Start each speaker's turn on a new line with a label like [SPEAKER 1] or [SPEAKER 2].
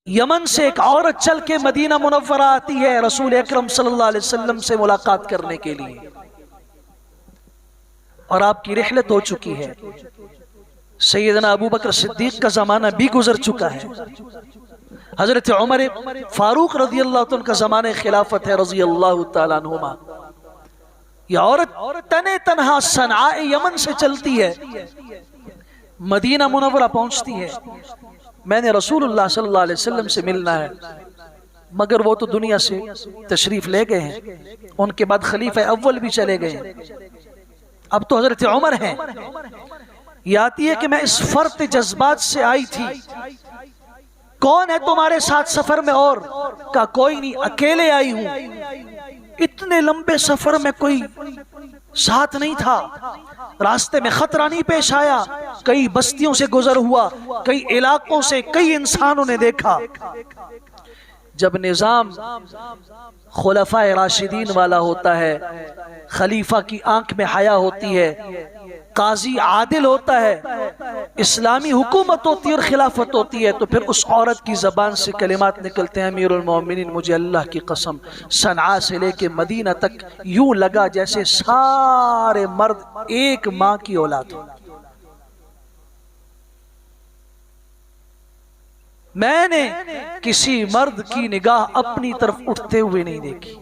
[SPEAKER 1] Yemen से एक औरत चल के मदीना मुनव्वरा आती है रसूल अकरम सल्लल्लाहु अलैहि वसल्लम से मुलाकात करने के लिए, और आपकी रिहलत हो चुकी है। सैयदना अबू बकर सिद्दीक का जमाना भी गुजर चुका है, हजरत उमर फारूक रज़ी अल्लाह तआला का ज़माने खिलाफत है रज़ी अल्लाह तआला अन्हुमा। यह औरत तने तनहा सनआ यमन से चलती है, मदीना मुनव्वरा पहुंचती है। मैंने रसूलुल्लाह सल्लल्लाहु अलैहि वसल्लम से मिलना है, मगर वो तो दुनिया से तशरीफ ले गए हैं, उनके बाद खलीफा अव्वल भी चले गए हैं, अब तो हजरत उमर हैं। ये आती है कि मैं इस फर्त जज्बात से आई थी, कौन है तुम्हारे साथ सफर में? और का कोई नहीं, अकेले आई हूं। इतने लंबे सफर में कोई साथ नहीं था, रास्ते में खतरा नहीं पेश आया, कई बस्तियों से गुजर हुआ, कई इलाकों से कई इंसानों ने देखा। जब निजाम खुलफाए राशिदीन वाला होता है, खलीफा की आंख में हया होती है, काजी आदिल होता है, इस्लामी हुकूमत होती है और खिलाफत होती है, तो फिर उस औरत की जबान से कलिमात निकलते हैं, अमीरुल मोमिनीन मुझे अल्लाह की कसम सनआ से लेके मदीना तक यूं लगा जैसे सारे मर्द एक माँ की औलाद हो। मैंने किसी मर्द की निगाह अपनी तरफ उठते हुए नहीं देखी।